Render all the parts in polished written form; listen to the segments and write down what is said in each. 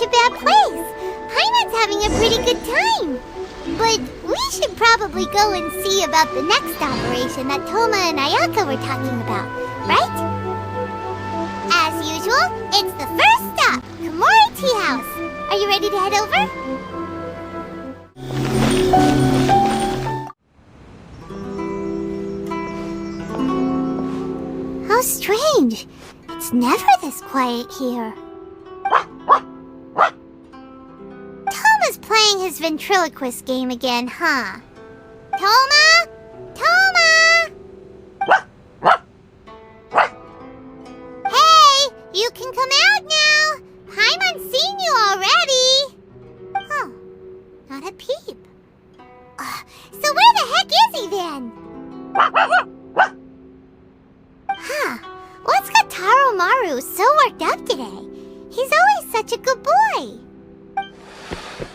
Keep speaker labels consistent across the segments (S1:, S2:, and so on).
S1: such a bad place. Paimon's having a pretty good time. But we should probably go and see about the next operation that Thoma and Ayaka were talking about, right? As usual, it's the first stop, Komori Tea House. Are you ready to head over? How strange. It's never this quiet here. Thoma's playing his ventriloquist game again, huh? Thoma? Thoma! Hey, you can come out now. Paimon's seen you already. Oh, not a peep. So where the heck is he then? Huh, what's got Taro Maru so worked up today? He's always such a good boy.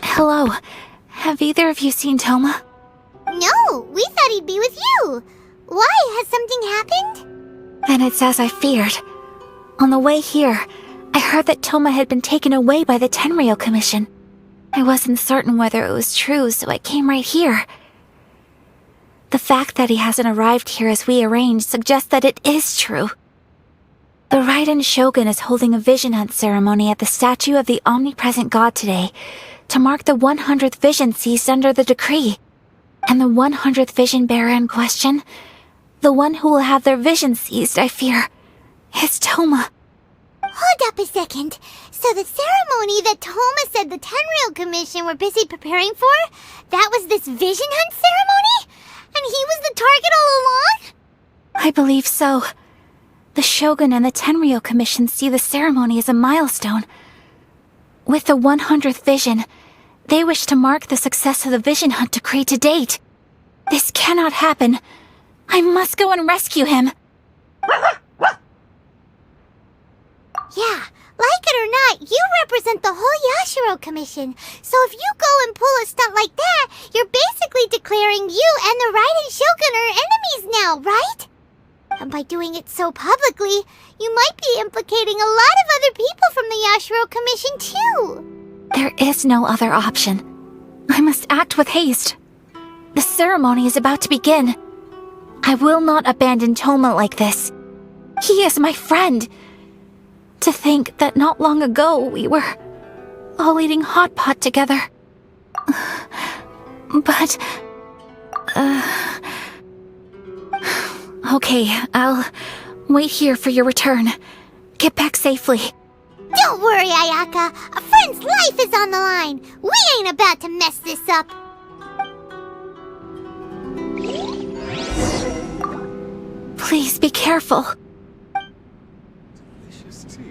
S2: Hello. Have either of you seen Thoma?
S1: No, we thought he'd be with you. Why? Has something happened?
S2: Then it's as I feared. On the way here, I heard that Thoma had been taken away by the Tenryou Commission. I wasn't certain whether it was true, so I came right here. The fact that he hasn't arrived here as we arranged suggests that it is true. The Raiden Shogun is holding a vision hunt ceremony at the statue of the omnipresent god today to mark the 100th vision seized under the decree. And the 100th vision bearer in question, the one who will have their vision seized, I fear, is Thoma.
S1: Hold up a second. So the ceremony that Thoma said the Tenryou Commission were busy preparing for, that was this vision hunt ceremony? And he was the target all along?
S2: I believe so. The Shogun and the Tenryou Commission see the ceremony as a milestone. With the 100th vision, they wish to mark the success of the vision hunt decree to date. This cannot happen. I must go and rescue him.
S1: Yeah, like it or not, you represent the whole Yashiro Commission. So if you go and pull a stunt like that, you're basically declaring you and the Raiden Shogun are enemies now, right? And by doing it so publicly, you might be implicating a lot of other people from the Yashiro Commission too.
S2: There is no other option. I must act with haste. The ceremony is about to begin. I will not abandon Thoma like this. He is my friend. To think that not long ago we were all eating hot pot together. But... Okay, I'll wait here for your return. Get back safely.
S1: Don't worry, Ayaka. A friend's life is on the line. We ain't about to mess this up.
S2: Please be careful.
S3: Delicious tea.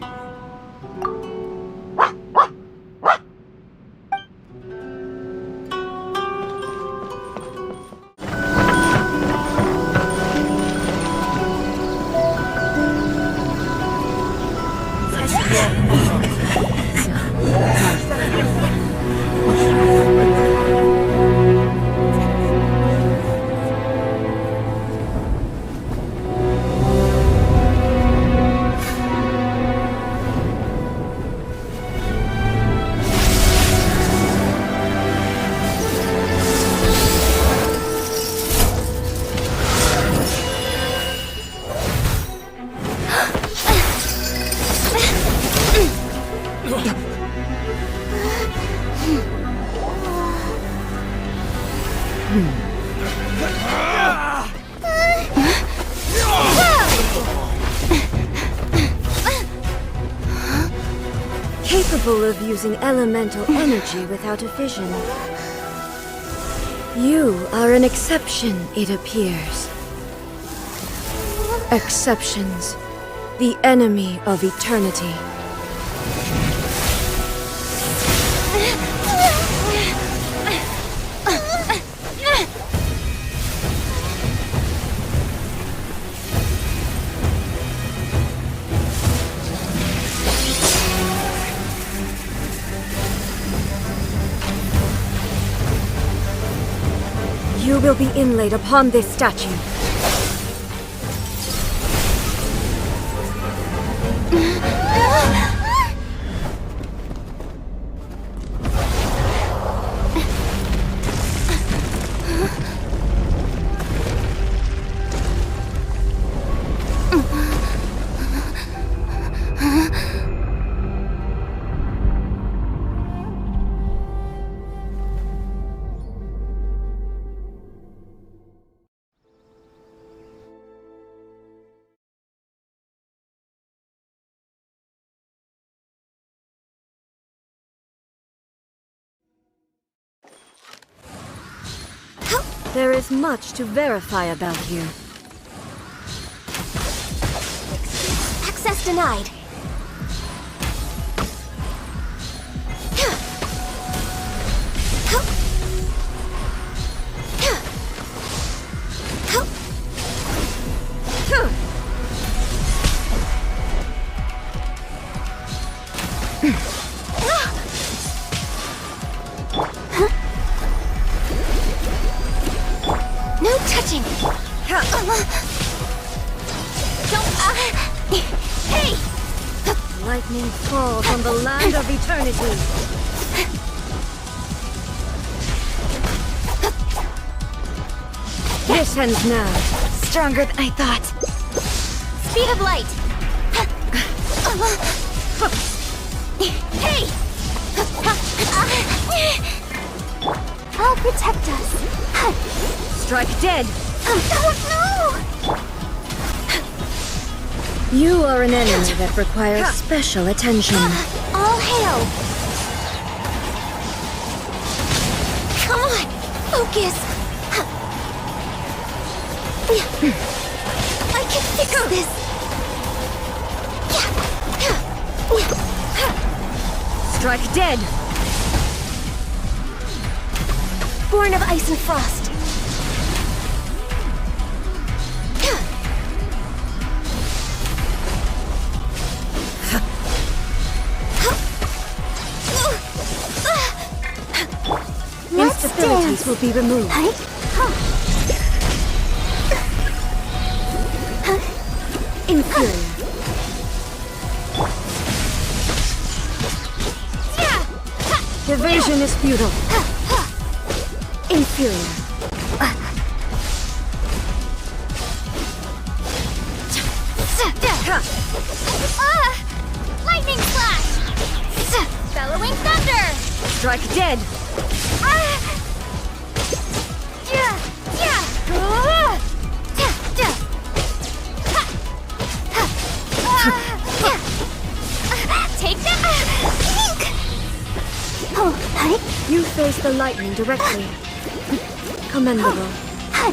S4: Capable of using elemental energy without a vision. You are an exception, it appears. Exceptions, the enemy of eternity. You will be inlaid upon this statue. There is much to verify about you.
S1: Access denied. No touching. Hey!
S4: Lightning falls on the land of eternity. This ends now.
S2: Stronger than I thought.
S1: Speed of light. Hey! I'll protect us.
S4: Strike dead.
S1: Oh no!
S4: You are an enemy that requires special attention.
S1: All hail! Come on! Focus! I can fix this!
S4: Strike dead.
S1: Born of ice and frost.
S4: Instabilities will be removed. Inferior. Evasion is futile. Inferior.
S1: Lightning slash! Bellowing thunder!
S4: Strike dead.
S1: Take that! Oh, hi.
S4: You face the lightning directly. Commendable.
S1: Hi.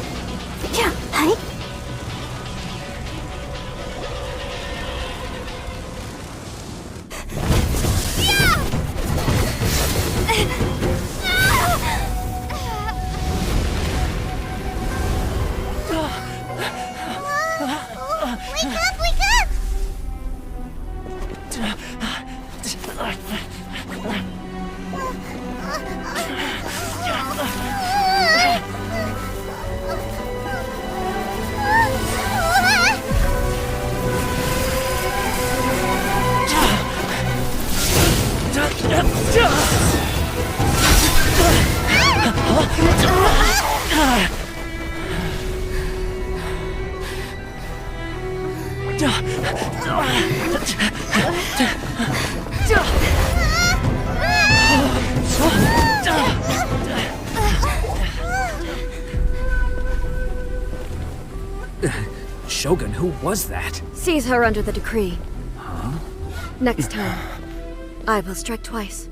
S1: Wake up!
S3: Shogun, who was that?
S4: Seize her under the decree. Next time, I will strike twice.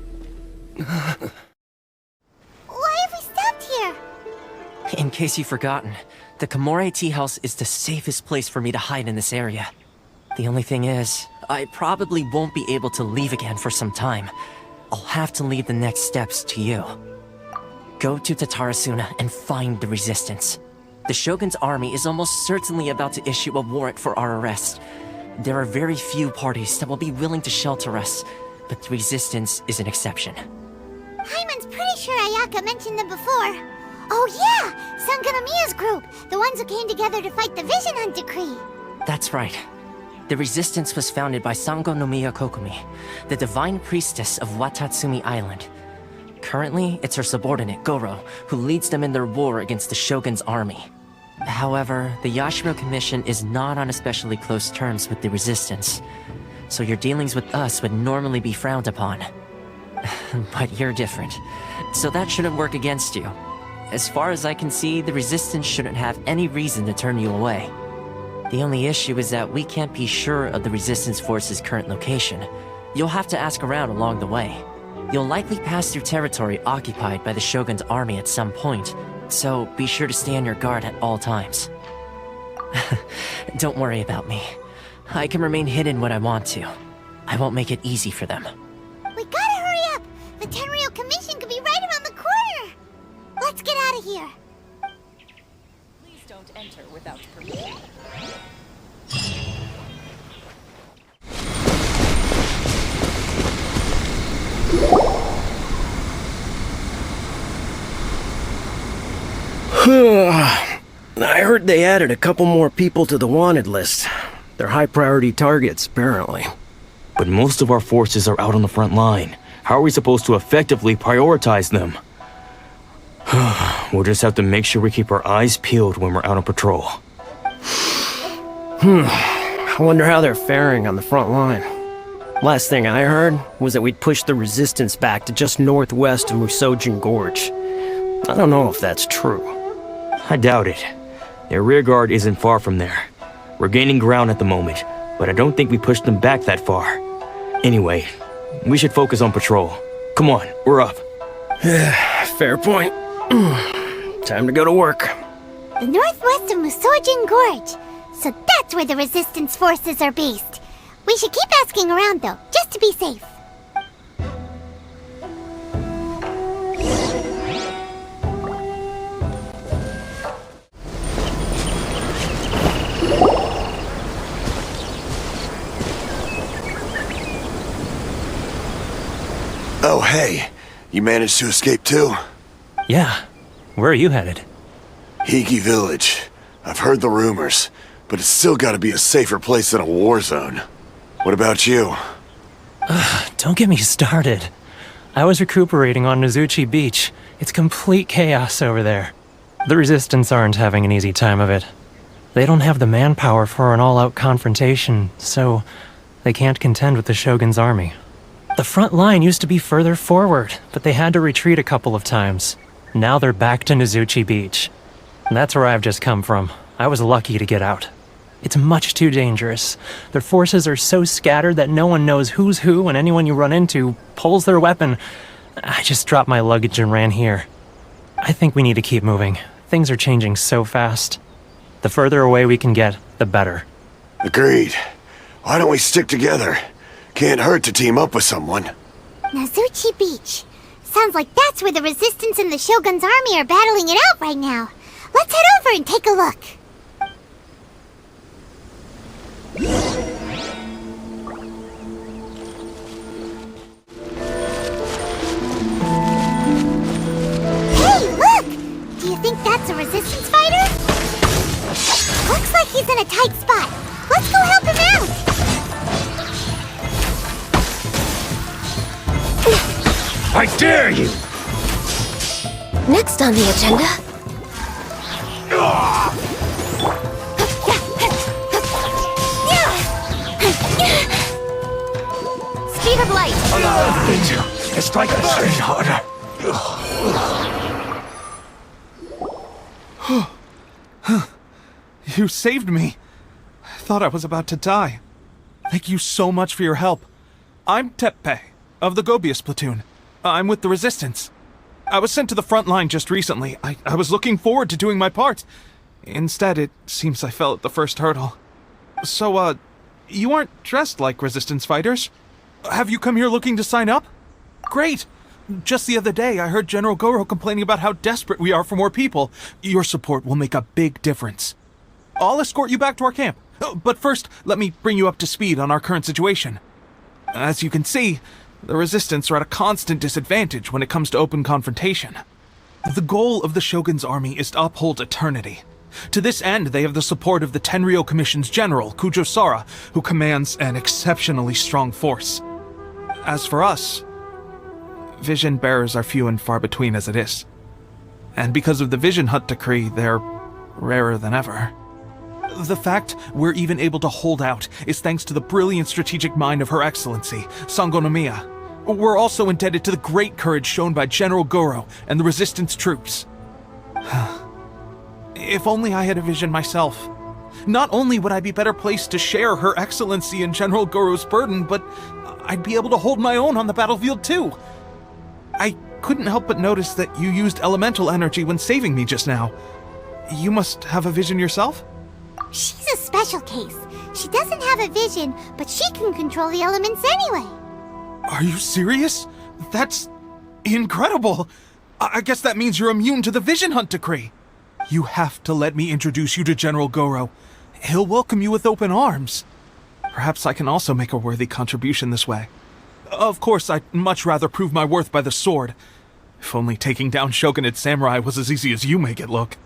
S1: Why have we stopped here?
S5: In case you've forgotten, the Komore Tea House is the safest place for me to hide in this area. The only thing is, I probably won't be able to leave again for some time. I'll have to leave the next steps to you. Go to Tatarasuna and find the Resistance. The Shogun's army is almost certainly about to issue a warrant for our arrest. There are very few parties that will be willing to shelter us, but the Resistance is an exception.
S1: Hyman's pretty sure Ayaka mentioned them before. Oh yeah! Sanganamiya's group! The ones who came together to fight the Vision Hunt Decree!
S5: That's right. The Resistance was founded by Sangonomiya Kokumi, the divine priestess of Watatsumi Island. Currently, it's her subordinate, Goro, who leads them in their war against the Shogun's army. However, the Yashiro Commission is not on especially close terms with the Resistance, so your dealings with us would normally be frowned upon. But you're different, so that shouldn't work against you. As far as I can see, the Resistance shouldn't have any reason to turn you away. The only issue is that we can't be sure of the Resistance Force's current location. You'll have to ask around along the way. You'll likely pass through territory occupied by the Shogun's army at some point, so be sure to stay on your guard at all times. Don't worry about me. I can remain hidden when I want to. I won't make it easy for them.
S1: We gotta hurry up! The Tenryou Commission could be right around the corner! Let's get out of here!
S6: Please don't enter without permission.
S7: I heard they added a couple more people to the wanted list. They're high-priority targets, apparently.
S8: But most of our forces are out on the front line. How are we supposed to effectively prioritize them? We'll just have to make sure we keep our eyes peeled when we're out on patrol.
S7: I wonder how they're faring on the front line. Last thing I heard was that we'd pushed the resistance back to just northwest of Musojin Gorge. I don't know if that's true.
S8: I doubt it. Their rearguard isn't far from there. We're gaining ground at the moment, but I don't think we pushed them back that far. Anyway, we should focus on patrol. Come on, we're up.
S7: Fair point. Time to go to work.
S1: The northwest of Musojin Gorge. So that's where the resistance forces are based. We should keep asking around though, just to be safe.
S9: Oh, hey. You managed to escape too?
S3: Yeah. Where are you headed?
S9: Higi Village. I've heard the rumors, but it's still gotta be a safer place than a war zone. What about you?
S3: Don't get me started. I was recuperating on Nozuchi Beach. It's complete chaos over there. The Resistance aren't having an easy time of it. They don't have the manpower for an all-out confrontation, so they can't contend with the Shogun's army. The front line used to be further forward, but they had to retreat a couple of times. Now they're back to Nozuchi Beach. And that's where I've just come from. I was lucky to get out. It's much too dangerous. Their forces are so scattered that no one knows who's who, and anyone you run into pulls their weapon. I just dropped my luggage and ran here. I think we need to keep moving. Things are changing so fast. The further away we can get, the better.
S9: Agreed. Why don't we stick together? Can't hurt to team up with someone.
S1: Nozuchi Beach. Sounds like that's where the Resistance and the Shogun's army are battling it out right now. Let's head over and take a look. Hey, look! Do you think that's a Resistance fighter? Looks like he's in a tight spot. Let's go help him out!
S7: I dare you!
S4: Next on the agenda. Speed of light.
S7: It's like a strange harder.
S10: You saved me. I thought I was about to die. Thank you so much for your help. I'm Teppei, of the Gobius platoon. I'm with the Resistance. I was sent to the front line just recently. I was looking forward to doing my part. Instead, it seems I fell at the first hurdle. So, you aren't dressed like Resistance fighters? Have you come here looking to sign up? Great! Just the other day, I heard General Goro complaining about how desperate we are for more people. Your support will make a big difference. I'll escort you back to our camp. But first, let me bring you up to speed on our current situation. As you can see, the Resistance are at a constant disadvantage when it comes to open confrontation. The goal of the Shogun's army is to uphold eternity. To this end, they have the support of the Tenryou Commission's general, Kujosara, who commands an exceptionally strong force. As for us, vision bearers are few and far between as it is. And because of the Vision Hut decree, they're rarer than ever. The fact we're even able to hold out is thanks to the brilliant strategic mind of Her Excellency, Sango Nomiya. We're also indebted to the great courage shown by General Goro and the Resistance troops. If only I had a vision myself. Not only would I be better placed to share Her Excellency and General Goro's burden, but I'd be able to hold my own on the battlefield too. I couldn't help but notice that you used elemental energy when saving me just now. You must have a vision yourself?
S1: She's a special case. She doesn't have a vision, but she can control the elements anyway.
S10: Are you serious? That's incredible. I guess that means you're immune to the Vision Hunt decree. You have to let me introduce you to General Goro. He'll welcome you with open arms. Perhaps I can also make a worthy contribution this way. Of course, I'd much rather prove my worth by the sword. If only taking down Shogunate Samurai was as easy as you make it look.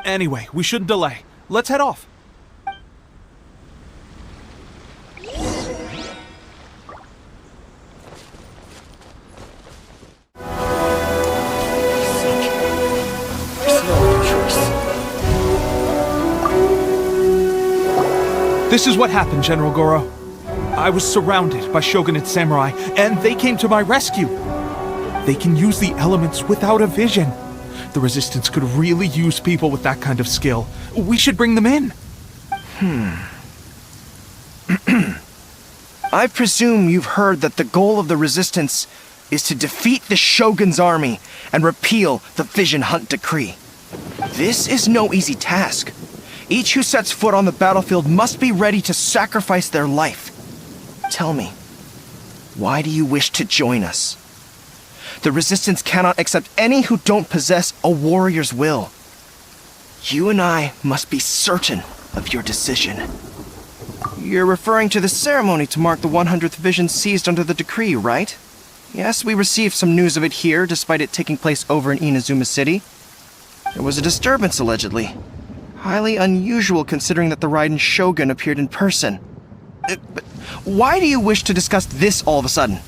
S10: Anyway, we shouldn't delay. Let's head off. This is what happened, General Goro. I was surrounded by Shogunate Samurai, and they came to my rescue. They can use the elements without a vision. The Resistance could really use people with that kind of skill. We should bring them in.
S11: I presume you've heard that the goal of the Resistance is to defeat the Shogun's army and repeal the Vision Hunt decree. This is no easy task. Each who sets foot on the battlefield must be ready to sacrifice their life. Tell me, why do you wish to join us? The Resistance cannot accept any who don't possess a warrior's will. You and I must be certain of your decision. You're referring to the ceremony to mark the 100th vision seized under the decree, right? Yes, we received some news of it here, despite it taking place over in Inazuma City. There was a disturbance, allegedly. Highly unusual considering that the Raiden Shogun appeared in person. But why do you wish to discuss this all of a sudden?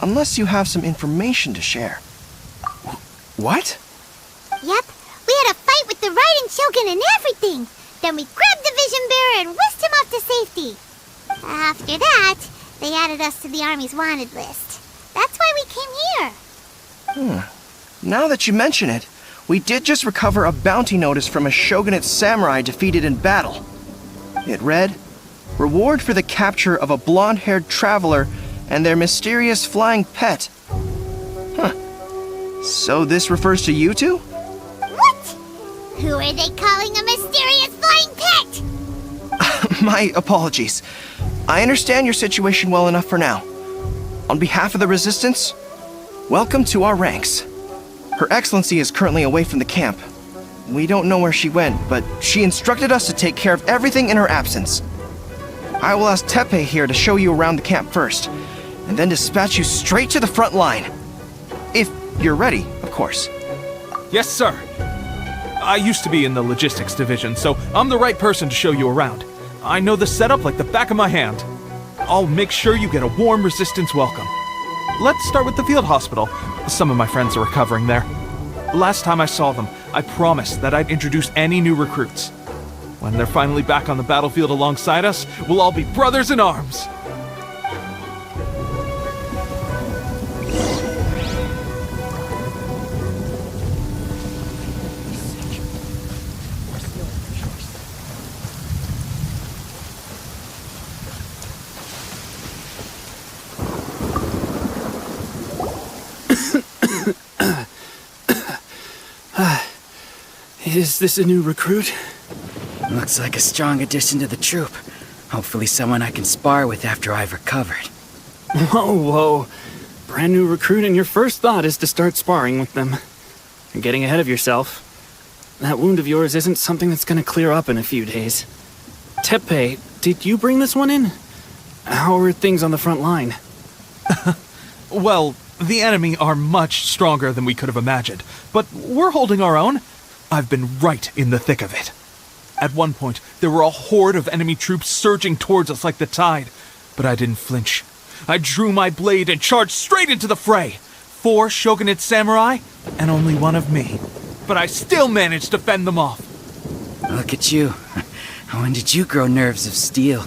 S11: Unless you have some information to share. What?
S1: Yep, we had a fight with the Raiden Shogun and everything. Then we grabbed the Vision Bearer and whisked him off to safety. After that, they added us to the Army's wanted list. That's why we came here.
S11: Now that you mention it, we did just recover a bounty notice from a Shogunate samurai defeated in battle. It read, "Reward for the capture of a blonde-haired traveler and their mysterious flying pet." So this refers to you two?
S1: What? Who are they calling a mysterious flying pet?
S11: My apologies. I understand your situation well enough for now. On behalf of the Resistance, welcome to our ranks. Her Excellency is currently away from the camp. We don't know where she went, but she instructed us to take care of everything in her absence. I will ask Teppei here to show you around the camp first, and then dispatch you straight to the front line. If you're ready, of course.
S10: Yes, sir. I used to be in the logistics division, so I'm the right person to show you around. I know the setup like the back of my hand. I'll make sure you get a warm Resistance welcome. Let's start with the field hospital. Some of my friends are recovering there. Last time I saw them, I promised that I'd introduce any new recruits. When they're finally back on the battlefield alongside us, we'll all be brothers in arms.
S12: Is this a new recruit?
S13: Looks like a strong addition to the troop. Hopefully someone I can spar with after I've recovered.
S12: Whoa. Brand new recruit and your first thought is to start sparring with them. You're getting ahead of yourself. That wound of yours isn't something that's gonna clear up in a few days. Teppei, did you bring this one in? How are things on the front line?
S10: Well, the enemy are much stronger than we could have imagined, but we're holding our own. I've been right in the thick of it. At one point, there were a horde of enemy troops surging towards us like the tide, but I didn't flinch. I drew my blade and charged straight into the fray. 4 Shogunate samurai, and only one of me. But I still managed to fend them off.
S13: Look at you. When did you grow nerves of steel?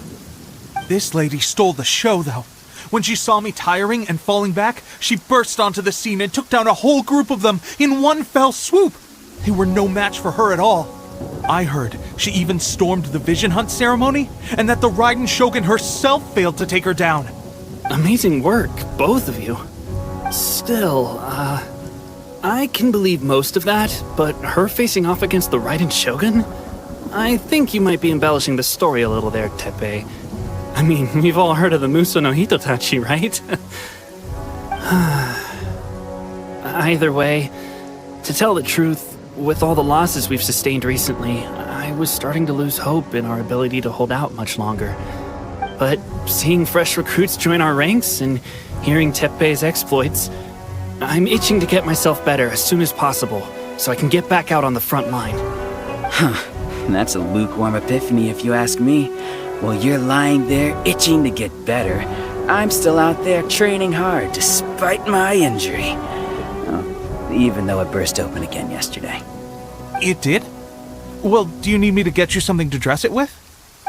S10: This lady stole the show, though. When she saw me tiring and falling back, she burst onto the scene and took down a whole group of them in one fell swoop. They were no match for her at all. I heard she even stormed the Vision Hunt ceremony, and that the Raiden Shogun herself failed to take her down.
S12: Amazing work, both of you. Still, I can believe most of that, but her facing off against the Raiden Shogun? I think you might be embellishing the story a little there, Teppei. I mean, we've all heard of the Muso no Hitotachi, right? Either way, to tell the truth, with all the losses we've sustained recently, I was starting to lose hope in our ability to hold out much longer. But seeing fresh recruits join our ranks and hearing Teppei's exploits, I'm itching to get myself better as soon as possible, so I can get back out on the front line.
S13: Huh. That's a lukewarm epiphany if you ask me. While you're lying there itching to get better, I'm still out there training hard despite my injury. Oh, even though it burst open again yesterday.
S10: It did? Well, do you need me to get you something to dress it with?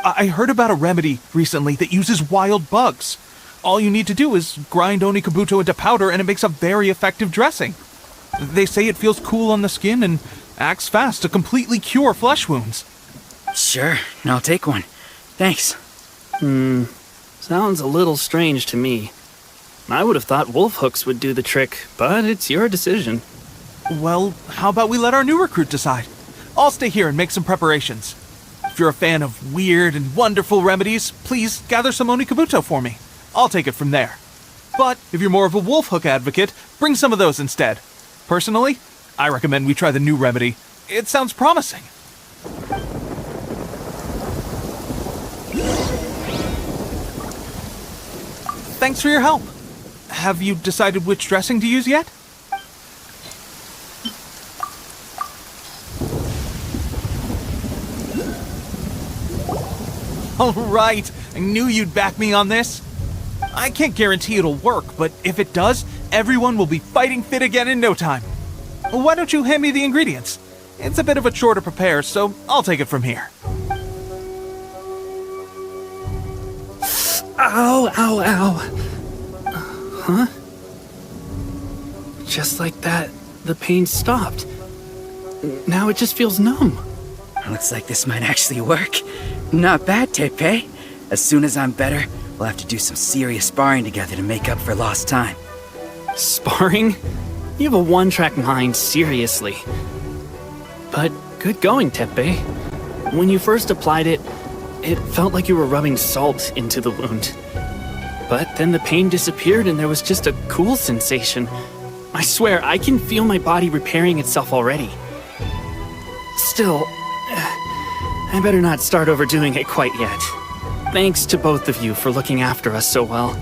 S10: I heard about a remedy recently that uses wild bugs. All you need to do is grind Onikabuto into powder and it makes a very effective dressing. They say it feels cool on the skin and acts fast to completely cure flesh wounds.
S13: Sure, I'll take one. Thanks.
S12: Sounds a little strange to me. I would have thought wolf hooks would do the trick, but it's your decision.
S10: Well, how about we let our new recruit decide? I'll stay here and make some preparations. If you're a fan of weird and wonderful remedies, please gather some Onikabuto for me. I'll take it from there. But if you're more of a wolf hook advocate, bring some of those instead. Personally, I recommend we try the new remedy. It sounds promising. Thanks for your help. Have you decided which dressing to use yet? All right, I knew you'd back me on this. I can't guarantee it'll work, but if it does, everyone will be fighting fit again in no time. Why don't you hand me the ingredients? It's a bit of a chore to prepare, so I'll take it from here.
S12: Ow, ow, ow. Huh? Just like that, the pain stopped. Now it just feels numb.
S13: Looks like this might actually work. Not bad, Teppei. As soon as I'm better, we'll have to do some serious sparring together to make up for lost time.
S12: Sparring? You have a one-track mind, seriously. But good going, Teppei. When you first applied it, it felt like you were rubbing salt into the wound. But then the pain disappeared and there was just a cool sensation. I swear, I can feel my body repairing itself already. Still, I better not start overdoing it quite yet. Thanks to both of you for looking after us so well.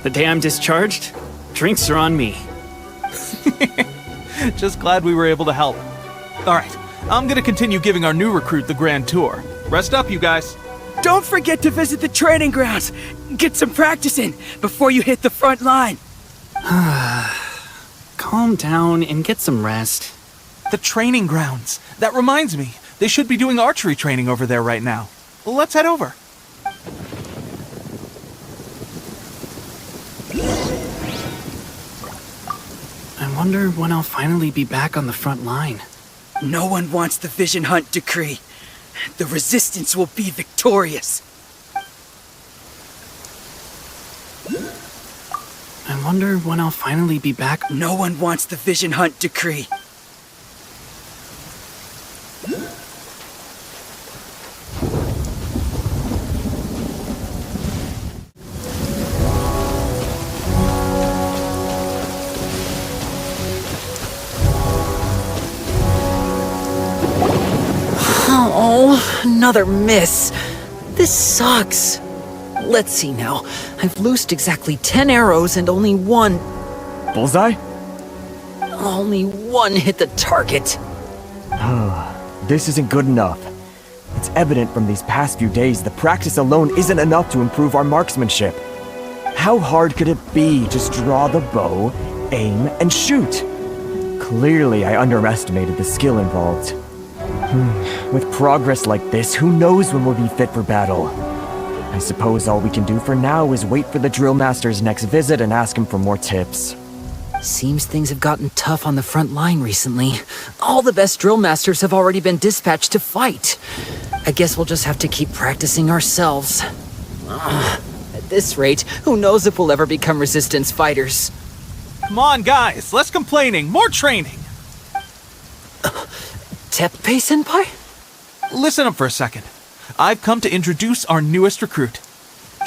S12: The day I'm discharged, drinks are on me.
S10: Just glad we were able to help. Alright, I'm gonna continue giving our new recruit the grand tour. Rest up, you guys.
S13: Don't forget to visit the training grounds. Get some practice in before you hit the front line.
S12: Calm down and get some rest.
S10: The training grounds. That reminds me, they should be doing archery training over there right now. Let's head over.
S12: I wonder when I'll finally be back on the front line.
S13: No one wants the Vision Hunt decree. The Resistance will be victorious.
S12: I wonder when I'll finally be back.
S13: No one wants the Vision Hunt decree.
S14: Oh, another miss. This sucks. Let's see now. I've loosed exactly 10 arrows and only one...
S15: Bullseye?
S14: Only one hit the target.
S15: This isn't good enough. It's evident from these past few days the practice alone isn't enough to improve our marksmanship. How hard could it be? Just draw the bow, aim, and shoot. Clearly, I underestimated the skill involved. With progress like this, who knows when we'll be fit for battle? I suppose all we can do for now is wait for the drill master's next visit and ask him for more tips.
S14: Seems things have gotten tough on the front line recently. All the best drill masters have already been dispatched to fight. I guess we'll just have to keep practicing ourselves. At this rate, who knows if we'll ever become resistance fighters.
S10: Come on, guys, less complaining, more training!
S14: Teppei-senpai?
S10: Listen up for a second. I've come to introduce our newest recruit.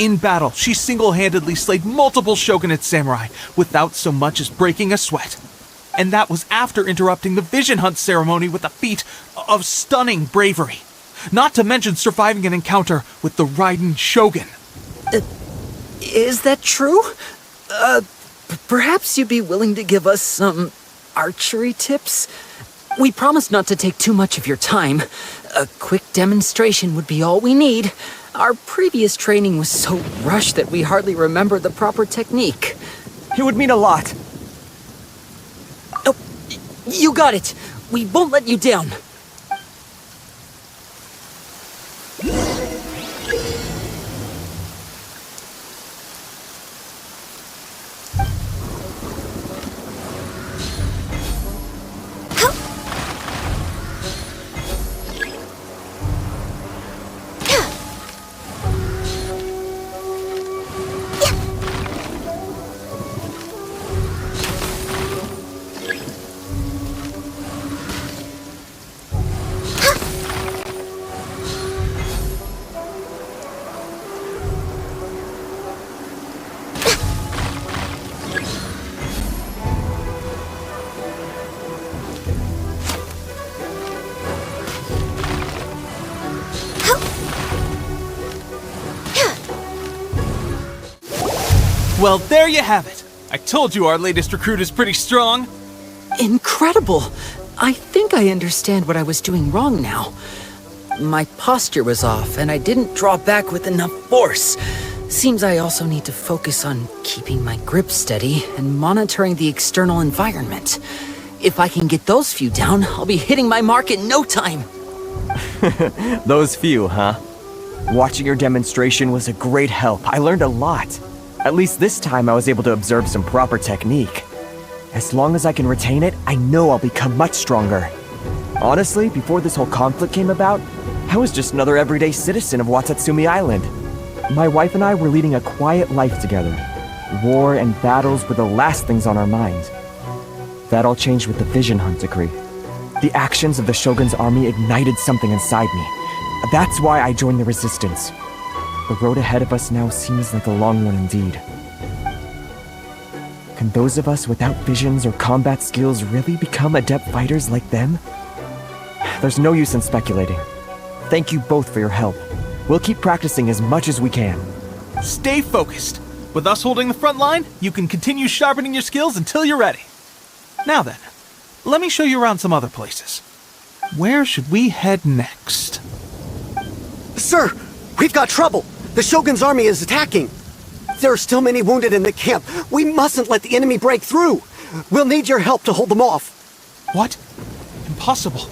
S10: In battle, she single-handedly slayed multiple shogunate samurai without so much as breaking a sweat. And that was after interrupting the vision hunt ceremony with a feat of stunning bravery. Not to mention surviving an encounter with the Raiden Shogun.
S14: Is that true? Perhaps you'd be willing to give us some archery tips? We promise not to take too much of your time. A quick demonstration would be all we need. Our previous training was so rushed that we hardly remember the proper technique.
S15: It would mean a lot.
S14: Oh, you got it. We won't let you down.
S10: Well, there you have it. I told you our latest recruit is pretty strong.
S14: Incredible! I think I understand what I was doing wrong now. My posture was off, and I didn't draw back with enough force. Seems I also need to focus on keeping my grip steady and monitoring the external environment. If I can get those few down, I'll be hitting my mark in no time.
S15: Those few, huh? Watching your demonstration was a great help. I learned a lot. At least this time I was able to observe some proper technique. As long as I can retain it, I know I'll become much stronger. Honestly, before this whole conflict came about, I was just another everyday citizen of Watatsumi Island. My wife and I were leading a quiet life together. War and battles were the last things on our minds. That all changed with the vision hunt decree. The actions of the Shogun's army ignited something inside me. That's why I joined the resistance. The road ahead of us now seems like a long one indeed. Can those of us without visions or combat skills really become adept fighters like them? There's no use in speculating. Thank you both for your help. We'll keep practicing as much as we can.
S10: Stay focused. With us holding the front line, you can continue sharpening your skills until you're ready. Now then, let me show you around some other places. Where should we head next?
S16: Sir, we've got trouble. The Shogun's army is attacking. There are still many wounded in the camp. We mustn't let the enemy break through. We'll need your help to hold them off.
S10: What? Impossible.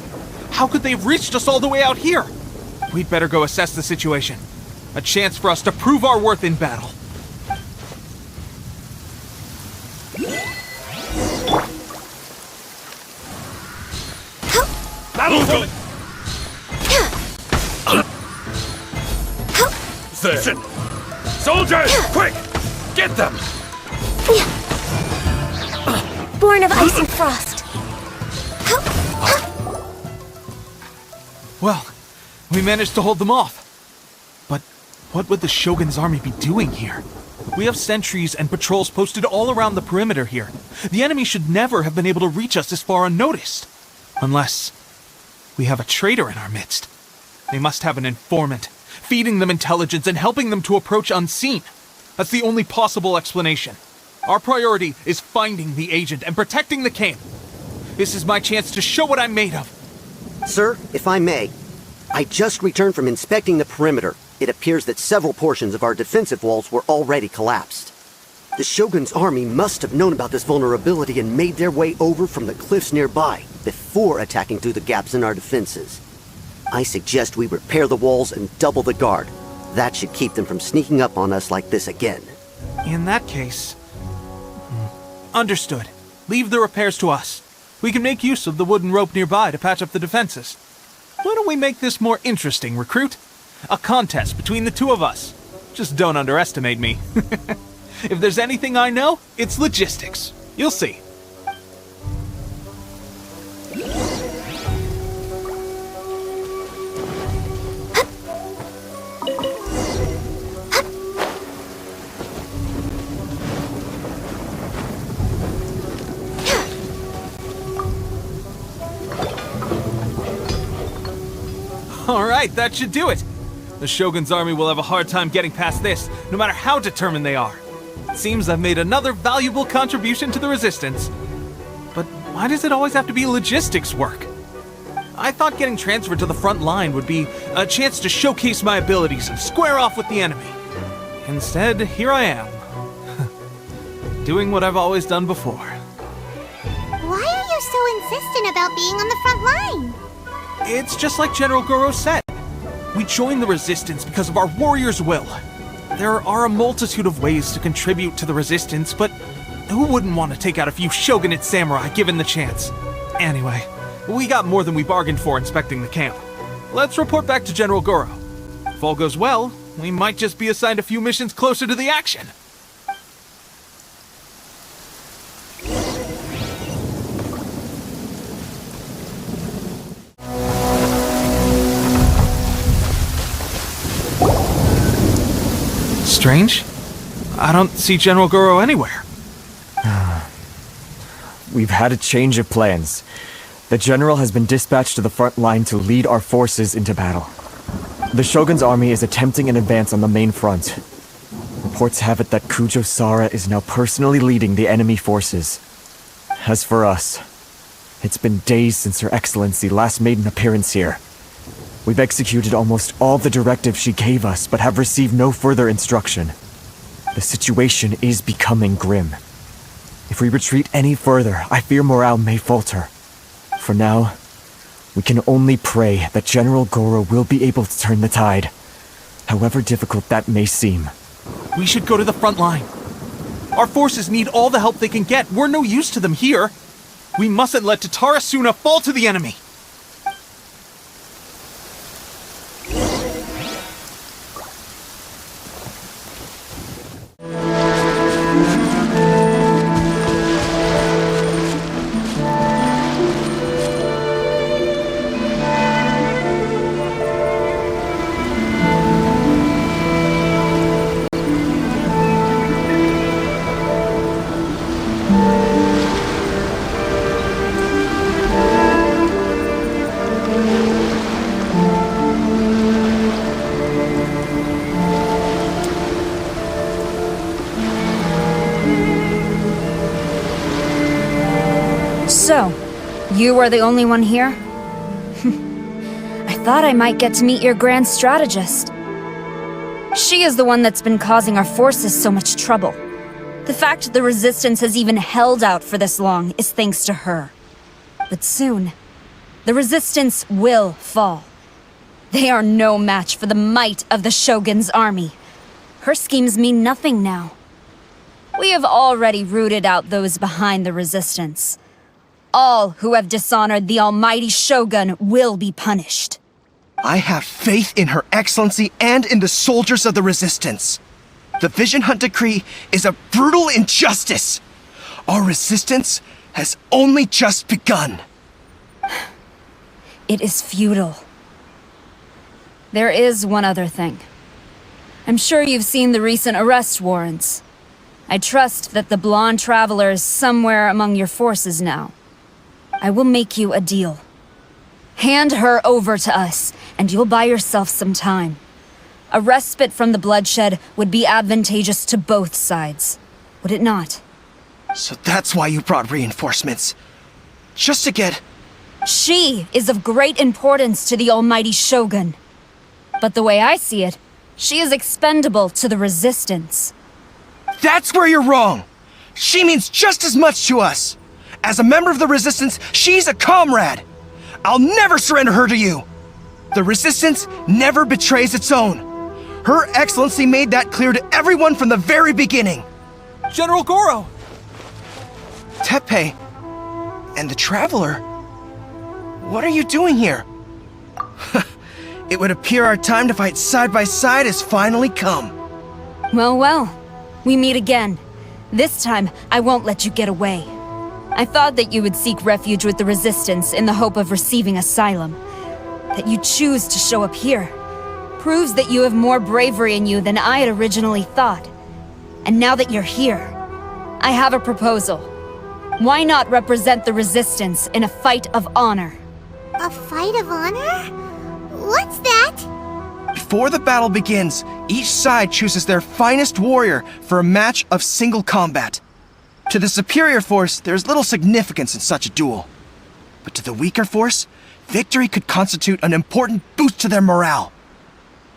S10: How could they have reached us all the way out here? We'd better go assess the situation. A chance for us to prove our worth in battle.
S17: Battle's going! Listen! Soldiers! Quick! Get them!
S1: Born of ice and frost.
S10: Well, we managed to hold them off. But what would the Shogun's army be doing here? We have sentries and patrols posted all around the perimeter here. The enemy should never have been able to reach us this far unnoticed. Unless we have a traitor in our midst. They must have an informant, feeding them intelligence and helping them to approach unseen. That's the only possible explanation. Our priority is finding the agent and protecting the camp. This is my chance to show what I'm made of.
S16: Sir, if I may, I just returned from inspecting the perimeter. It appears that several portions of our defensive walls were already collapsed. The Shogun's army must have known about this vulnerability and made their way over from the cliffs nearby before attacking through the gaps in our defenses. I suggest we repair the walls and double the guard. That should keep them from sneaking up on us like this again.
S10: In that case... Understood. Leave the repairs to us. We can make use of the wooden rope nearby to patch up the defenses. Why don't we make this more interesting, recruit? A contest between the two of us. Just don't underestimate me. If there's anything I know, it's logistics. You'll see. Alright, that should do it. The Shogun's army will have a hard time getting past this, no matter how determined they are. It seems I've made another valuable contribution to the Resistance. But why does it always have to be logistics work? I thought getting transferred to the front line would be a chance to showcase my abilities and square off with the enemy. Instead, here I am. Doing what I've always done before.
S1: Why are you so insistent about being on the front line?
S10: It's just like General Goro said. We joined the Resistance because of our warrior's will. There are a multitude of ways to contribute to the Resistance, but who wouldn't want to take out a few shogunate samurai given the chance? Anyway, we got more than we bargained for inspecting the camp. Let's report back to General Goro. If all goes well, we might just be assigned a few missions closer to the action. Strange. I don't see General Goro anywhere.
S15: We've had a change of plans. The general has been dispatched to the front line to lead our forces into battle. The Shogun's army is attempting an advance on the main front. Reports have it that Kujo Sara is now personally leading the enemy forces. As for us, it's been days since Her Excellency last made an appearance here. We've executed almost all the directives she gave us, but have received no further instruction. The situation is becoming grim. If we retreat any further, I fear morale may falter. For now, we can only pray that General Goro will be able to turn the tide, however difficult that may seem.
S10: We should go to the front line. Our forces need all the help they can get. We're no use to them here. We mustn't let Tatarasuna fall to the enemy.
S2: So, you are the only one here? I thought I might get to meet your grand strategist. She is the one that's been causing our forces so much trouble. The fact the Resistance has even held out for this long is thanks to her. But soon, the Resistance will fall. They are no match for the might of the Shogun's army. Her schemes mean nothing now. We have already rooted out those behind the Resistance. All who have dishonored the almighty Shogun will be punished.
S11: I have faith in Her Excellency and in the soldiers of the Resistance. The Vision Hunt Decree is a brutal injustice. Our resistance has only just begun.
S2: It is futile. There is one other thing. I'm sure you've seen the recent arrest warrants. I trust that the blonde traveler is somewhere among your forces now. I will make you a deal. Hand her over to us, and you'll buy yourself some time. A respite from the bloodshed would be advantageous to both sides, would it not?
S11: So that's why you brought reinforcements. Just to get...
S2: She is of great importance to the almighty Shogun. But the way I see it, she is expendable to the Resistance.
S11: That's where you're wrong! She means just as much to us! As a member of the Resistance, she's a comrade! I'll never surrender her to you! The Resistance never betrays its own. Her Excellency made that clear to everyone from the very beginning.
S10: General Goro!
S11: Teppei and the Traveler? What are you doing here? It would appear our time to fight side by side has finally come.
S2: Well, well. We meet again.
S18: This time, I won't let you get away. I thought that you would seek refuge with the Resistance in the hope of receiving asylum. That you choose to show up here proves that you have more bravery in you than I had originally thought. And now that you're here, I have a proposal. Why not represent the Resistance in a fight of honor?
S1: A fight of honor? What's that?
S11: Before the battle begins, each side chooses their finest warrior for a match of single combat. To the superior force, there's little significance in such a duel. But to the weaker force, victory could constitute an important boost to their morale.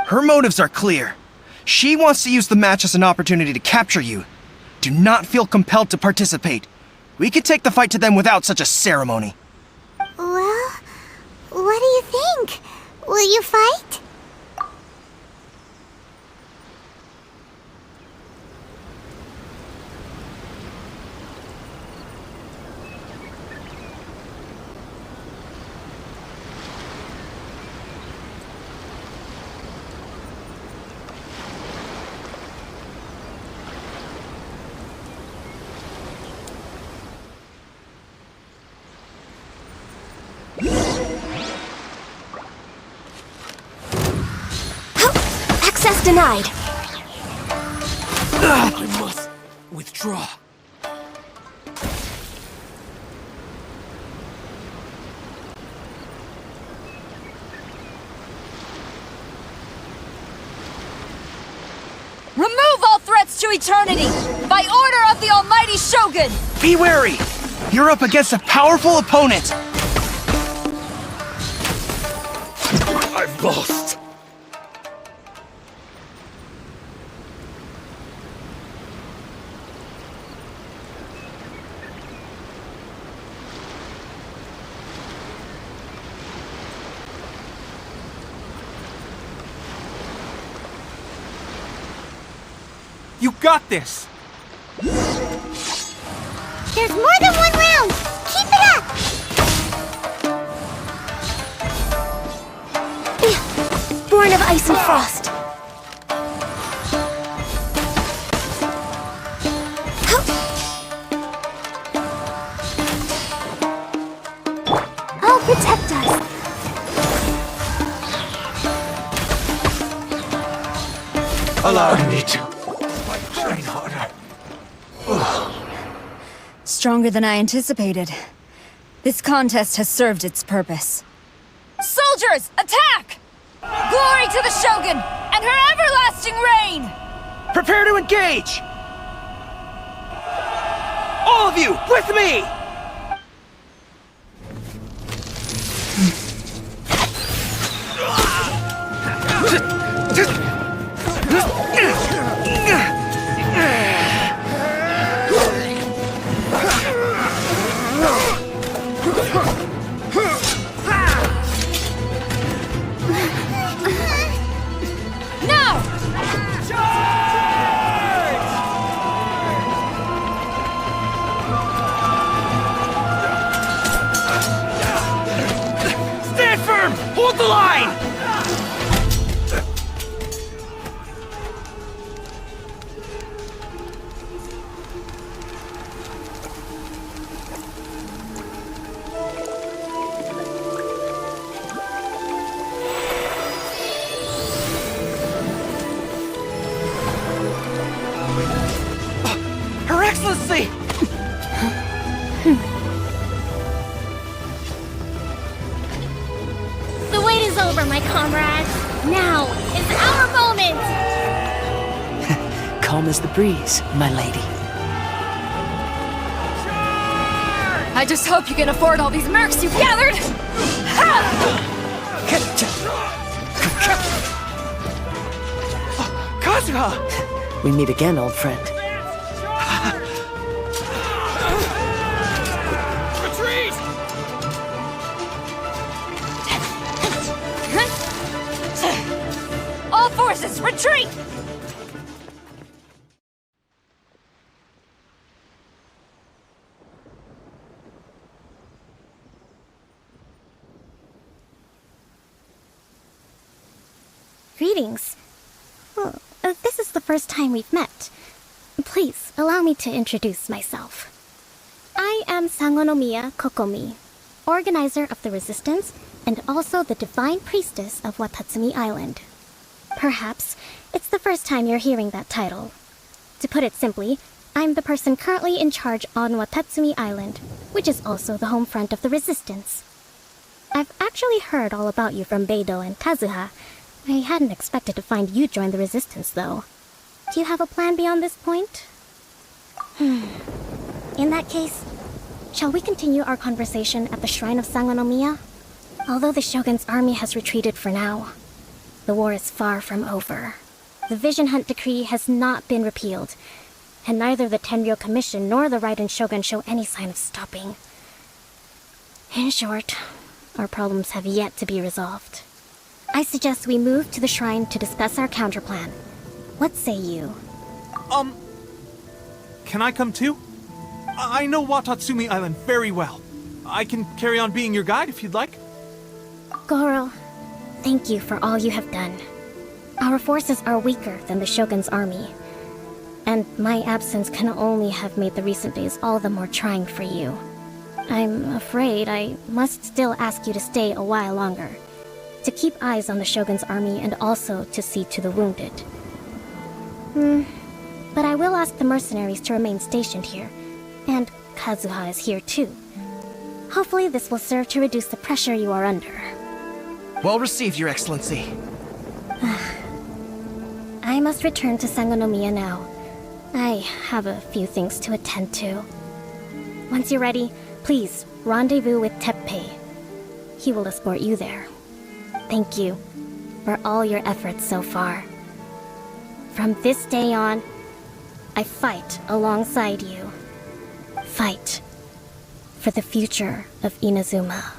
S11: Her motives are clear. She wants to use the match as an opportunity to capture you. Do not feel compelled to participate. We could take the fight to them without such a ceremony.
S1: Well, what do you think? Will you fight?
S4: Access denied.
S17: I must withdraw.
S18: Remove all threats to eternity, by order of the Almighty Shogun!
S11: Be wary! You're up against a powerful opponent!
S17: I've lost.
S10: You got this!
S1: There's more than one round! Keep it up!
S4: Born of ice and frost. I'll protect us.
S10: Allow me to train harder.
S18: Stronger than I anticipated. This contest has served its purpose. Soldiers, attack! Glory to the Shogun and her everlasting reign!
S11: Prepare to engage! All of you, with me! Hold the line! Her Excellency!
S1: The wait is over, my comrades. Now is our moment!
S14: Calm as the breeze, my lady.
S18: I just hope you can afford all these mercs you've gathered!
S11: Kazuha!
S14: We meet again, old friend.
S17: Retreat!
S18: All forces, retreat!
S1: Greetings. Well, this is the first time we've met.
S19: Please, allow me to introduce myself. I am Sangonomiya Kokomi, organizer of the Resistance and also the Divine Priestess of Watatsumi Island. Perhaps it's the first time you're hearing that title. To put it simply, I'm the person currently in charge on Watatsumi Island, which is also the home front of the Resistance. I've actually heard all about you from Beidou and Kazuha. I hadn't expected to find you join the Resistance, though. Do you have a plan beyond this point? In that case, shall we continue our conversation at the Shrine of Sangonomiya? Although the Shogun's army has retreated for now, the war is far from over. The Vision Hunt Decree has not been repealed, and neither the Tenryou Commission nor the Raiden Shogun show any sign of stopping. In short, our problems have yet to be resolved. I suggest we move to the shrine to discuss our counterplan. What say you?
S10: Can I come too? I know Watatsumi Island very well. I can carry on being your guide if you'd like.
S19: Goro, thank you for all you have done. Our forces are weaker than the Shogun's army, and my absence can only have made the recent days all the more trying for you. I'm afraid I must still ask you to stay a while longer, to keep eyes on the Shogun's army and also to see to the wounded. But I will ask the mercenaries to remain stationed here, and Kazuha is here too. Hopefully this will serve to reduce the pressure you are under.
S11: Well received, Your Excellency.
S19: I must return to Sangonomiya now. I have a few things to attend to. Once you're ready, please rendezvous with Teppei. He will escort you there. Thank you for all your efforts so far. From this day on, I fight alongside you. Fight for the future of Inazuma.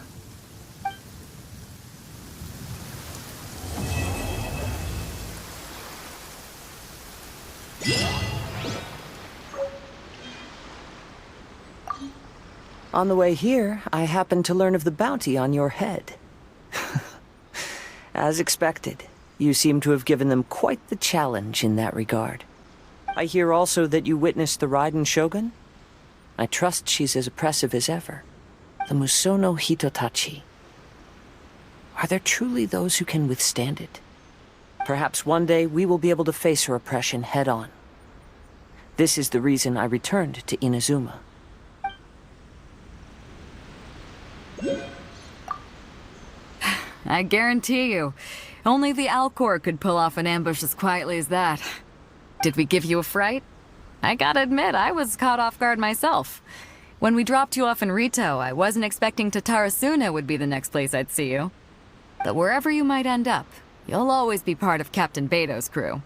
S14: On the way here, I happened to learn of the bounty on your head. As expected, you seem to have given them quite the challenge in that regard. I hear also that you witnessed the Raiden Shogun? I trust she's as oppressive as ever. The Musono Hitotachi. Are there truly those who can withstand it? Perhaps one day we will be able to face her oppression head-on. This is the reason I returned to Inazuma.
S20: I guarantee you, only the Alcor could pull off an ambush as quietly as that. Did we give you a fright? I gotta admit, I was caught off guard myself. When we dropped you off in Rito, I wasn't expecting Tatarasuna would be the next place I'd see you. But wherever you might end up, you'll always be part of Captain Beidou's crew.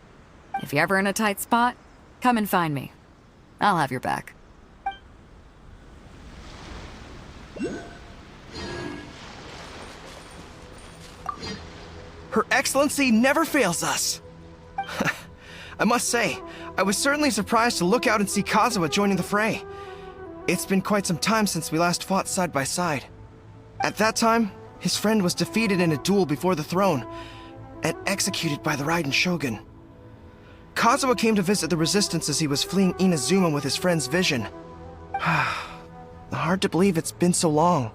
S20: If you're ever in a tight spot, come and find me. I'll have your back.
S11: Her Excellency never fails us. I must say, I was certainly surprised to look out and see Kazuha joining the fray. It's been quite some time since we last fought side by side. At that time, his friend was defeated in a duel before the throne and executed by the Raiden Shogun. Kazuha came to visit the Resistance as he was fleeing Inazuma with his friend's vision. Hard to believe it's been so long.